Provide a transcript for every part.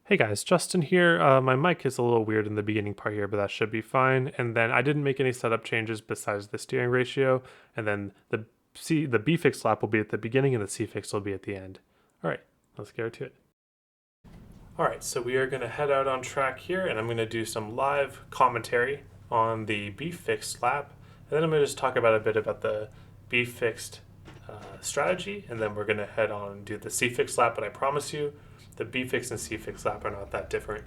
Hey guys, Justin here. My mic is a little weird in the beginning part here, but that should be fine. And then I didn't make any setup changes besides the steering ratio. And then the B fix lap will be at the beginning and the C fix will be at the end. All right, let's get to it. All right, so we are going to head out on track here, and I'm going to do some live commentary on the B fixed lap. And then I'm going to just talk about a bit about the B fixed strategy, and then we're going to head on and do the C fix lap. But I promise you, the B fix and C fix lap are not that different.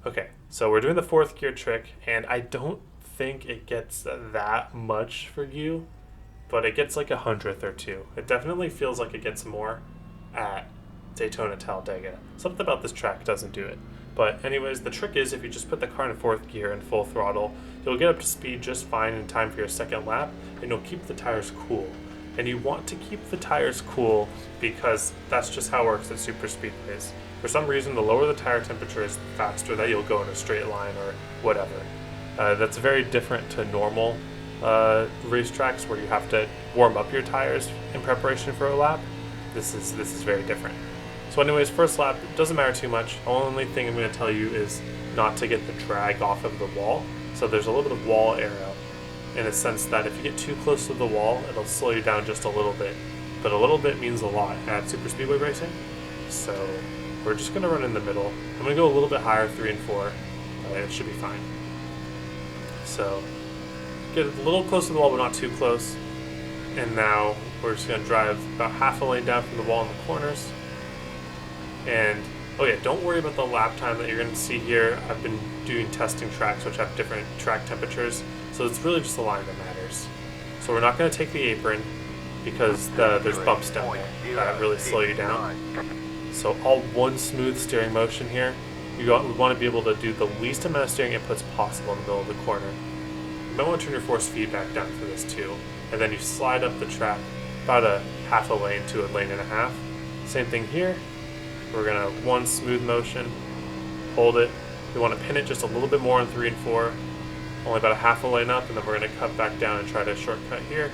Okay, so we're doing the fourth gear trick, and I don't think it gets that much for you, but it gets like a hundredth or two. It definitely feels like it gets more at Daytona Talladega. Something about this track doesn't do it. But anyways, the trick is if you just put the car in fourth gear and full throttle, you'll get up to speed just fine in time for your second lap, and you'll keep the tires cool. And you want to keep the tires cool because that's just how it works at super speedways. For some reason, the lower the tire temperature is, the faster that you'll go in a straight line or whatever. That's very different to normal racetracks where you have to warm up your tires in preparation for a lap. This is very different. So anyways, first lap, doesn't matter too much. The only thing I'm going to tell you is not to get the drag off of the wall. So there's a little bit of wall aero in the sense that if you get too close to the wall, it'll slow you down just a little bit. But a little bit means a lot at super speedway racing. So we're just going to run in the middle. I'm going to go a little bit higher, 3 and 4. It should be fine. So get a little close to the wall, but not too close. And now we're just going to drive about half a lane down from the wall in the corners. And, oh yeah, don't worry about the lap time that you're going to see here. I've been doing testing tracks which have different track temperatures, so it's really just the line that matters. So we're not going to take the apron because there's bumps down there that really slow you down. So all one smooth steering motion here. We want to be able to do the least amount of steering inputs possible in the middle of the corner. You might want to turn your force feedback down for this too. And then you slide up the track about a half a lane to a lane and a half. Same thing here. We're going to one smooth motion, hold it. We want to pin it just a little bit more on 3 and 4, only about a half a lane up, and then we're going to cut back down and try to shortcut here.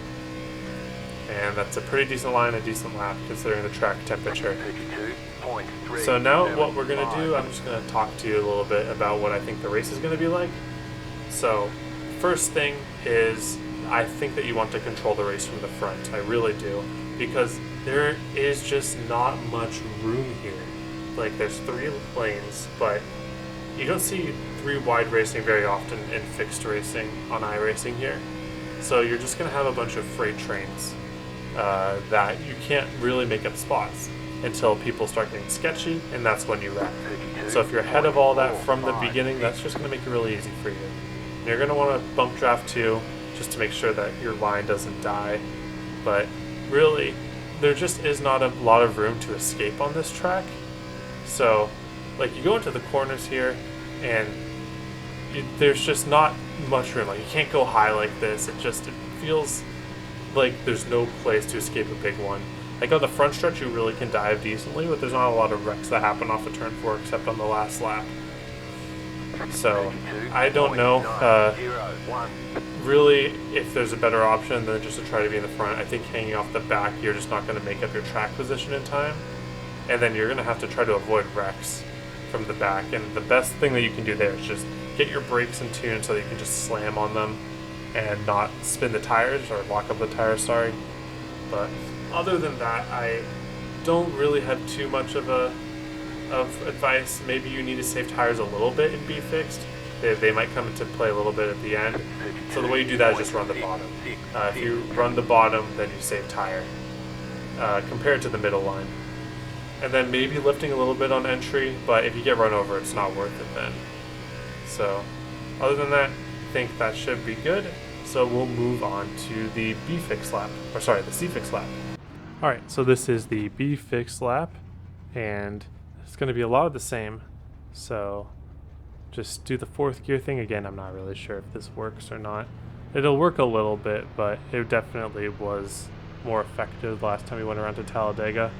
And that's a pretty decent line, a decent lap considering the track temperature. So now what we're going to do, I'm just going to talk to you a little bit about what I think the race is going to be like. So first thing is I think that you want to control the race from the front. I really do, because there is just not much room here. Like, there's 3 lanes, but you don't see 3 wide racing very often in fixed racing on iRacing here. So you're just going to have a bunch of freight trains that you can't really make up spots until people start getting sketchy, and that's when you wreck. So if you're ahead of all that from the beginning, that's just going to make it really easy for you. And you're going to want to bump draft too, just to make sure that your line doesn't die. But really, there just is not a lot of room to escape on this track. So, like, you go into the corners here, and there's just not much room. Like, you can't go high like this. It feels like there's no place to escape a big one. Like, on the front stretch, you really can dive decently, but there's not a lot of wrecks that happen off of turn 4 except on the last lap. So, I don't know really if there's a better option than just to try to be in the front. I think hanging off the back, you're just not going to make up your track position in time. And then you're going to have to try to avoid wrecks from the back. And the best thing that you can do there is just get your brakes in tune so that you can just slam on them and not spin the tires, or lock up the tires, sorry. But other than that, I don't really have too much of advice. Maybe you need to save tires a little bit in B fixed. They might come into play a little bit at the end. So the way you do that is just run the bottom. If you run the bottom, then you save tire compared to the middle line. And then maybe lifting a little bit on entry, but if you get run over, it's not worth it then. So other than that, I think that should be good. So we'll move on to the the C fix lap. Alright, so this is the B fix lap, and it's going to be a lot of the same. So just do the fourth gear thing again. I'm not really sure if this works or not. It'll work a little bit, but it definitely was more effective the last time we went around to Talladega.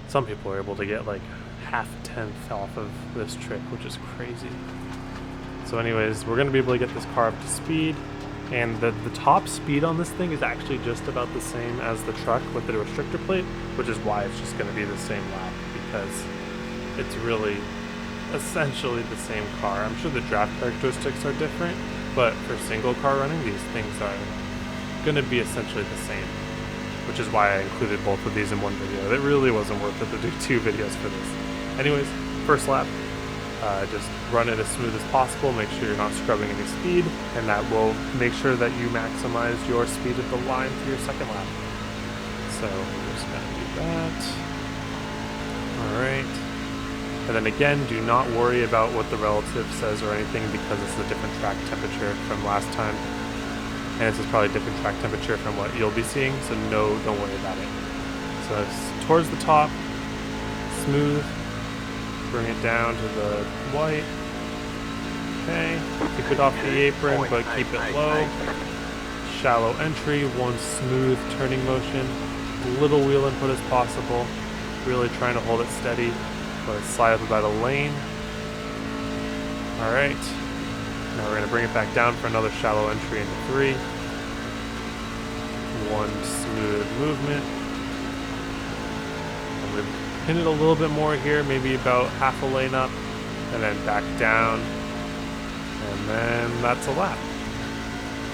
Some people were able to get like half a tenth off of this trick, which is crazy. So anyways, we're going to be able to get this car up to speed, and the top speed on this thing is actually just about the same as the truck with the restrictor plate, which is why it's just going to be the same lap, because it's really essentially the same car. I'm sure the draft characteristics are different, but for single car running, these things are going to be essentially the same, which is why I included both of these in one video. It really wasn't worth it to do 2 videos for this. Anyways, first lap, just run it as smooth as possible, make sure you're not scrubbing any speed, and that will make sure that you maximize your speed at the line for your second lap. So we're just going to do that. Alright. And then again, do not worry about what the relative says or anything, because it's a different track temperature from last time. And this is probably a different track temperature from what you'll be seeing, so don't worry about it. So it's towards the top, smooth, bring it down to the white. Okay, keep it off the apron, but keep it low. Shallow entry, one smooth turning motion, little wheel input as possible. Really trying to hold it steady, but slide up about a lane. Alright, now we're going to bring it back down for another shallow entry into 3. One smooth movement. I'm going to pin it a little bit more here, maybe about half a lane up, and then back down. And then that's a lap.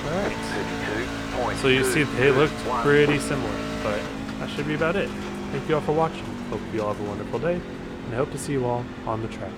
Alright. So you see they looked pretty similar, but that should be about it. Thank you all for watching. Hope you all have a wonderful day, and I hope to see you all on the track.